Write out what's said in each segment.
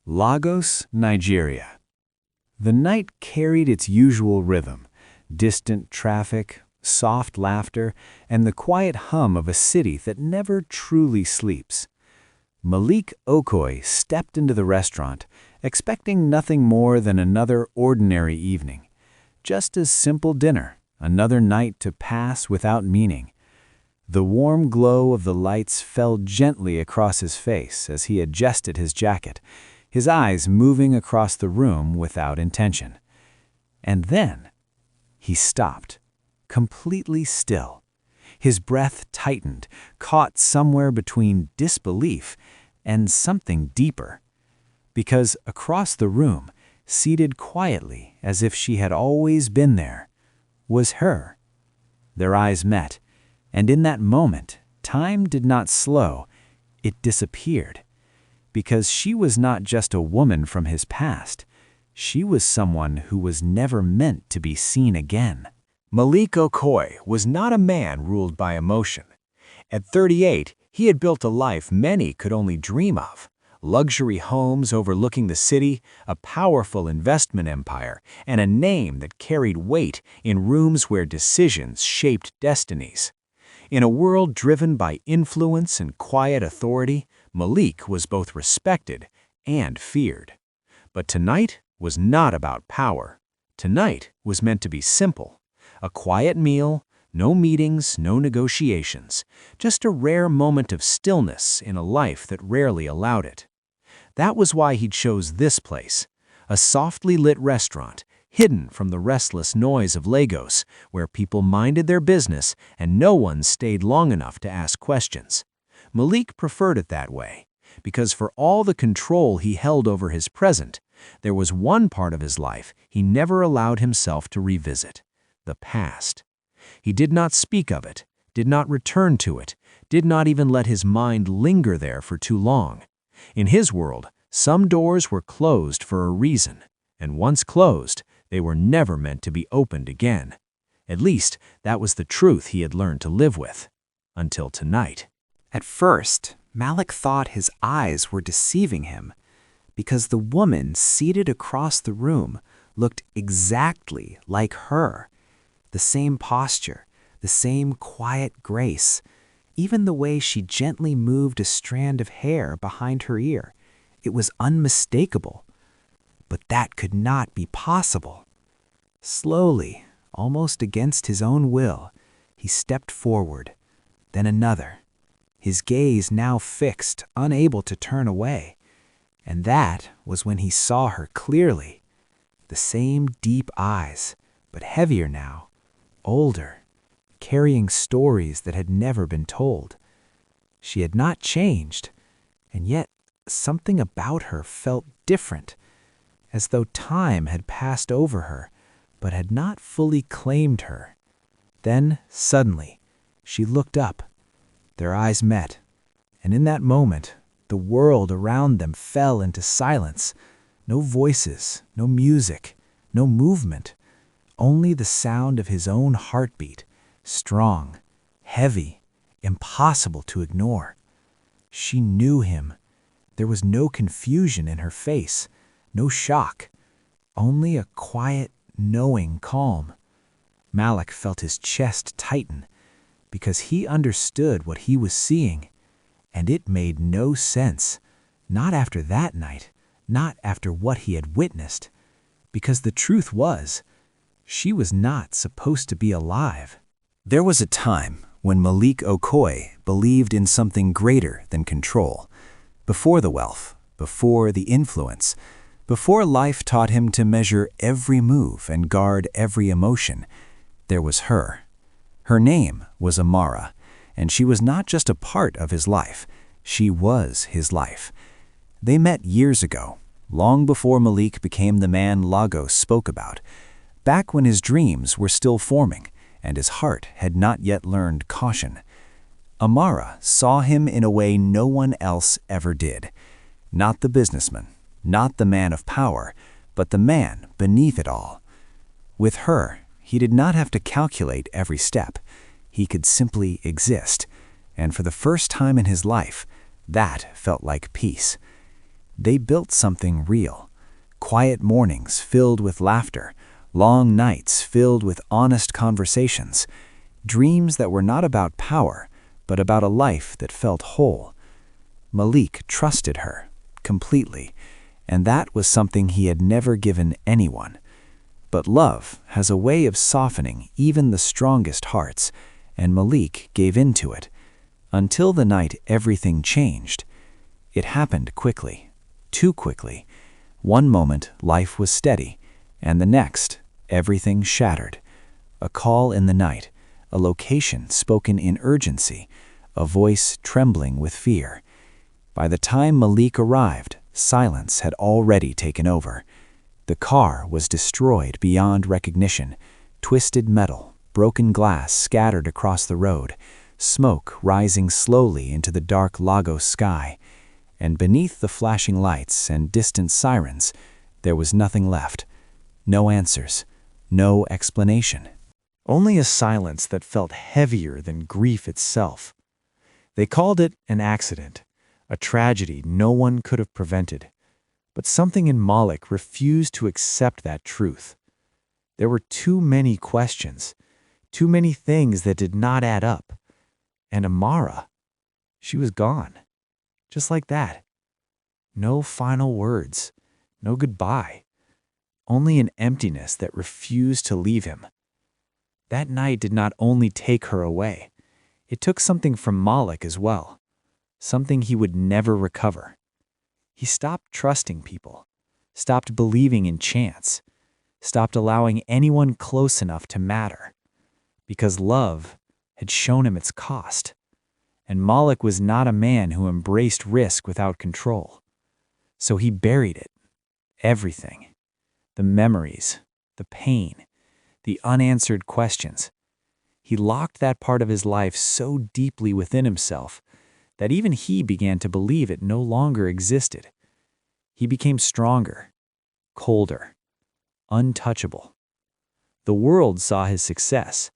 Lagos, Nigeria. The night carried its usual rhythm: distant traffic, soft laughter, and the quiet hum of a city that never truly sleeps. Malik Okoye stepped into the restaurant, expecting nothing more than another ordinary evening. Just a simple dinner, another night to pass without meaning. The warm glow of the lights fell gently across his face as he adjusted his jacket, his eyes moving across the room without intention. And then he stopped, completely still. His breath tightened, caught somewhere between disbelief and something deeper. Because across the room, seated quietly as if she had always been there, was her. Their eyes met, and in that moment, time did not slow, it disappeared. Because she was not just a woman from his past, she was someone who was never meant to be seen again. Malik Okoye was not a man ruled by emotion. At 38, he had built a life many could only dream of. Luxury homes overlooking the city, a powerful investment empire, and a name that carried weight in rooms where decisions shaped destinies. In a world driven by influence and quiet authority, Malik was both respected and feared. But tonight was not about power. Tonight was meant to be simple. A quiet meal, no meetings, no negotiations, just a rare moment of stillness in a life that rarely allowed it. That was why he chose this place, a softly lit restaurant, hidden from the restless noise of Lagos, where people minded their business and no one stayed long enough to ask questions. Malik preferred it that way, because for all the control he held over his present, there was one part of his life he never allowed himself to revisit: the past. He did not speak of it, did not return to it, did not even let his mind linger there for too long. In his world, some doors were closed for a reason, and once closed, they were never meant to be opened again. At least, that was the truth he had learned to live with. Until tonight. At first, Malik thought his eyes were deceiving him, because the woman seated across the room looked exactly like her. The same posture, the same quiet grace, even the way she gently moved a strand of hair behind her ear. It was unmistakable. But that could not be possible. Slowly, almost against his own will, he stepped forward, then another, his gaze now fixed, unable to turn away. And that was when he saw her clearly. The same deep eyes, but heavier now, older, carrying stories that had never been told. She had not changed, and yet something about her felt different, as though time had passed over her, but had not fully claimed her. Then, suddenly, she looked up. Their eyes met, and in that moment, the world around them fell into silence. No voices, no music, no movement, only the sound of his own heartbeat, strong, heavy, impossible to ignore. She knew him. There was no confusion in her face, no shock, only a quiet, knowing calm. Malik felt his chest tighten, because he understood what he was seeing, and it made no sense, not after that night, not after what he had witnessed, because the truth was, she was not supposed to be alive. There was a time when Malik Okoye believed in something greater than control. Before the wealth, before the influence, before life taught him to measure every move and guard every emotion, there was her. Her name was Amara, and she was not just a part of his life, she was his life. They met years ago, long before Malik became the man Lagos spoke about, back when his dreams were still forming and his heart had not yet learned caution. Amara saw him in a way no one else ever did. Not the businessman, not the man of power, but the man beneath it all. With her, he did not have to calculate every step. He could simply exist, and for the first time in his life, that felt like peace. They built something real. Quiet mornings filled with laughter, long nights filled with honest conversations, dreams that were not about power, but about a life that felt whole. Malik trusted her, completely, and that was something he had never given anyone. But love has a way of softening even the strongest hearts, and Malik gave in to it. Until the night everything changed. It happened quickly, too quickly. One moment life was steady, and the next everything shattered. A call in the night, a location spoken in urgency, a voice trembling with fear. By the time Malik arrived, silence had already taken over. The car was destroyed beyond recognition. Twisted metal, broken glass scattered across the road, smoke rising slowly into the dark Lagos sky. And beneath the flashing lights and distant sirens, there was nothing left. No answers, no explanation. Only a silence that felt heavier than grief itself. They called it an accident, a tragedy no one could have prevented. But something in Malik refused to accept that truth. There were too many questions, too many things that did not add up. And Amara, she was gone. Just like that. No final words, no goodbye. Only an emptiness that refused to leave him. That night did not only take her away. It took something from Malik as well. Something he would never recover. He stopped trusting people, stopped believing in chance, stopped allowing anyone close enough to matter. Because love had shown him its cost. And Malik was not a man who embraced risk without control. So he buried it. Everything. The memories, the pain, the unanswered questions. He locked that part of his life so deeply within himself that even he began to believe it no longer existed. He became stronger, colder, untouchable. The world saw his success,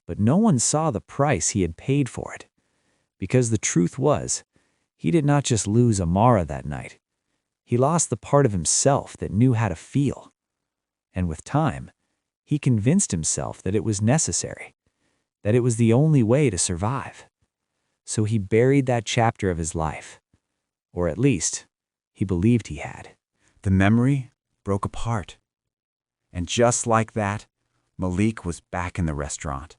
but no one saw the price he had paid for it. Because the truth was, he did not just lose Amara that night. He lost the part of himself that knew how to feel. And with time, he convinced himself that it was necessary, that it was the only way to survive. So he buried that chapter of his life. Or at least, he believed he had. The memory broke apart. And just like that, Malik was back in the restaurant.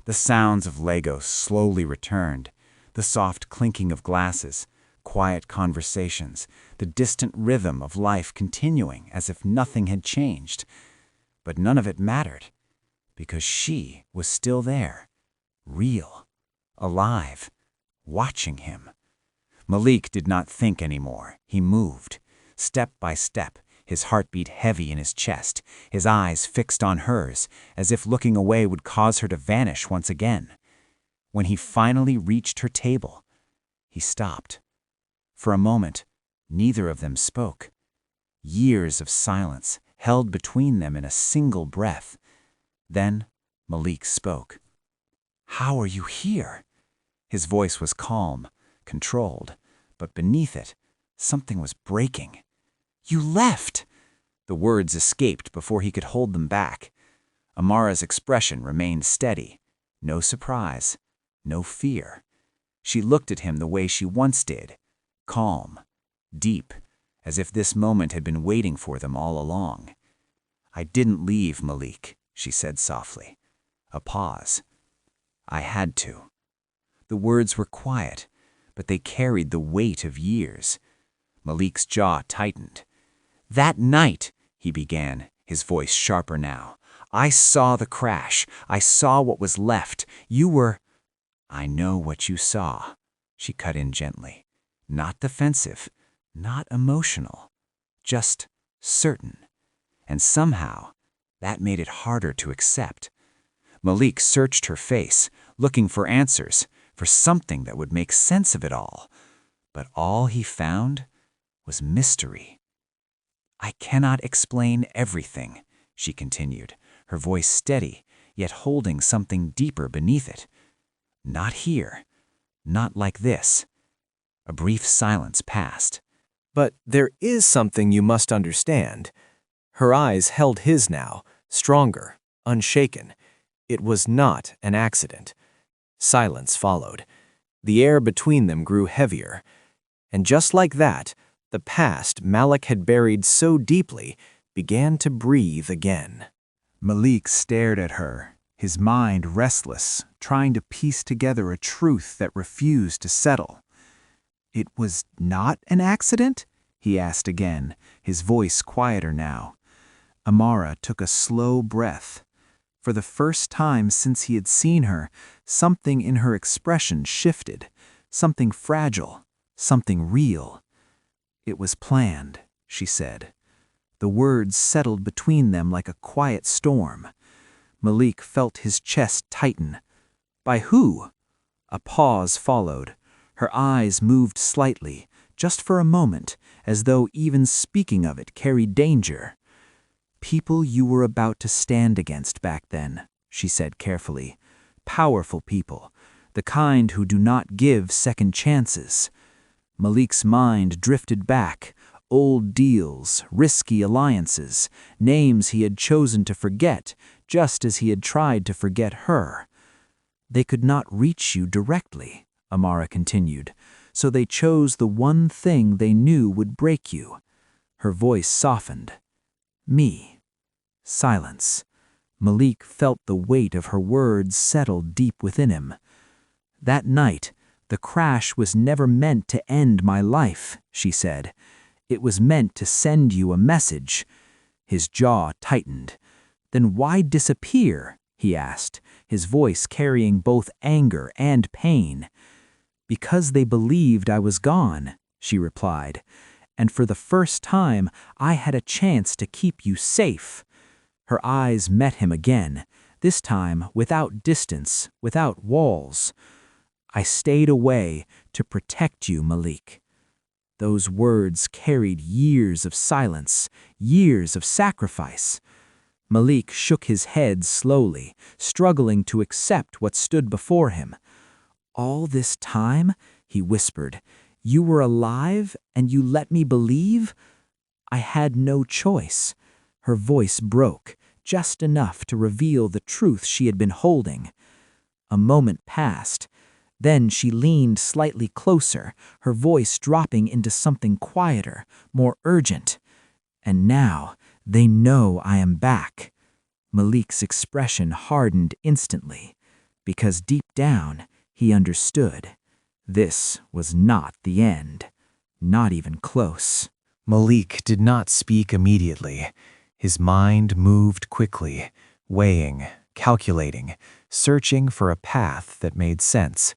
The sounds of Lagos slowly returned. The soft clinking of glasses, quiet conversations, the distant rhythm of life continuing as if nothing had changed. But none of it mattered, because she was still there, real, alive, watching him. Malik did not think anymore. He moved, step by step, his heartbeat heavy in his chest, his eyes fixed on hers, as if looking away would cause her to vanish once again. When he finally reached her table, he stopped. For a moment, neither of them spoke. Years of silence held between them in a single breath. Then Malik spoke. "How are you here?" His voice was calm, controlled, but beneath it, something was breaking. "You left!" The words escaped before he could hold them back. Amara's expression remained steady. No surprise, no fear. She looked at him the way she once did, calm, deep, as if this moment had been waiting for them all along. "I didn't leave, Malik," she said softly. A pause. "I had to." The words were quiet, but they carried the weight of years. Malik's jaw tightened. "That night," he began, his voice sharper now, "I saw the crash. I saw what was left. You were—" "I know what you saw," she cut in gently. Not defensive, not emotional, just certain. And somehow, that made it harder to accept. Malik searched her face, looking for answers, for something that would make sense of it all. But all he found was mystery. "I cannot explain everything," she continued, her voice steady, yet holding something deeper beneath it. "Not here, not like this." A brief silence passed. But there is something you must understand. Her eyes held his now, stronger, unshaken. It was not an accident. Silence followed. The air between them grew heavier. And just like that, the past Malik had buried so deeply began to breathe again. Malik stared at her, his mind restless, trying to piece together a truth that refused to settle. "It was not an accident?" he asked again, his voice quieter now. Amara took a slow breath. For the first time since he had seen her, something in her expression shifted, something fragile, something real. "It was planned," she said. The words settled between them like a quiet storm. Malik felt his chest tighten. "By who?" A pause followed. Her eyes moved slightly, just for a moment, as though even speaking of it carried danger. "People you were about to stand against back then," she said carefully. "Powerful people, the kind who do not give second chances." Malik's mind drifted back. Old deals, risky alliances, names he had chosen to forget, just as he had tried to forget her. "They could not reach you directly," Amara continued, "so they chose the one thing they knew would break you." Her voice softened. "Me." Silence. Malik felt the weight of her words settle deep within him. "That night, the crash was never meant to end my life," she said. "It was meant to send you a message." His jaw tightened. "Then why disappear?" he asked, his voice carrying both anger and pain. "Because they believed I was gone," she replied. "And for the first time, I had a chance to keep you safe." Her eyes met him again, this time without distance, without walls. "I stayed away to protect you, Malik." Those words carried years of silence, years of sacrifice. Malik shook his head slowly, struggling to accept what stood before him. "All this time," he whispered, "you were alive and you let me believe?" "I had no choice." Her voice broke, just enough to reveal the truth she had been holding. A moment passed. Then she leaned slightly closer, her voice dropping into something quieter, more urgent. "And now they know I am back." Malik's expression hardened instantly, because deep down he understood. This was not the end, not even close. Malik did not speak immediately. His mind moved quickly, weighing, calculating, searching for a path that made sense.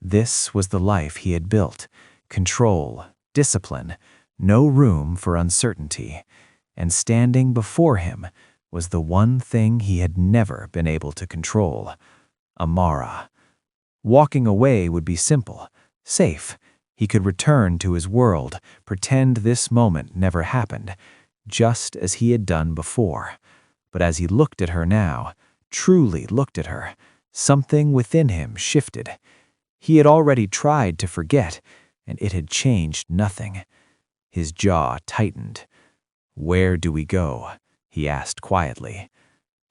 This was the life he had built: control, discipline, no room for uncertainty. And standing before him was the one thing he had never been able to control: Amara. Walking away would be simple, safe. He could return to his world, pretend this moment never happened, just as he had done before. But as he looked at her now, truly looked at her, something within him shifted. He had already tried to forget, and it had changed nothing. His jaw tightened. "Where do we go?" he asked quietly.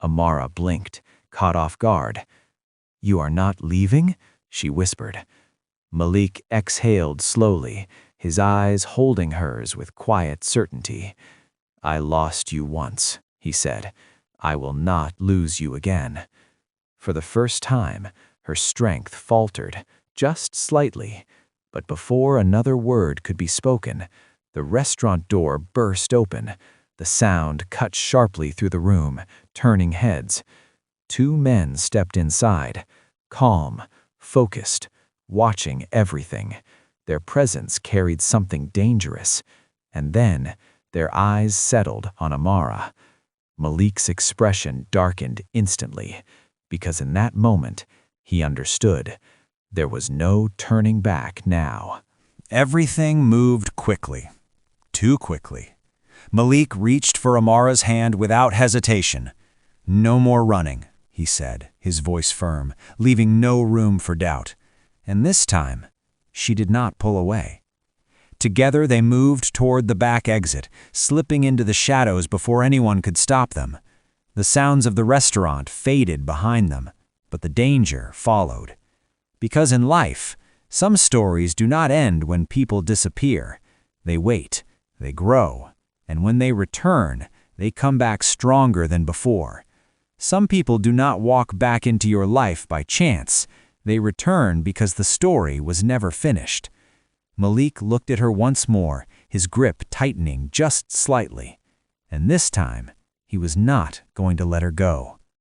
Amara blinked, caught off guard. "You are not leaving?" she whispered. Malik exhaled slowly, his eyes holding hers with quiet certainty. "I lost you once," he said. "I will not lose you again." For the first time, her strength faltered, just slightly. But before another word could be spoken, the restaurant door burst open. The sound cut sharply through the room, turning heads. Two men stepped inside, calm, focused, watching everything. Their presence carried something dangerous. And then their eyes settled on Amara. Malik's expression darkened instantly, because in that moment he understood. There was no turning back now. Everything moved quickly. Too quickly. Malik reached for Amara's hand without hesitation. "No more running," he said, his voice firm, leaving no room for doubt. And this time, she did not pull away. Together they moved toward the back exit, slipping into the shadows before anyone could stop them. The sounds of the restaurant faded behind them, but the danger followed. Because in life, some stories do not end when people disappear. They wait, they grow, and when they return, they come back stronger than before. Some people do not walk back into your life by chance. They return because the story was never finished. Malik looked at her once more, his grip tightening just slightly. And this time, he was not going to let her go.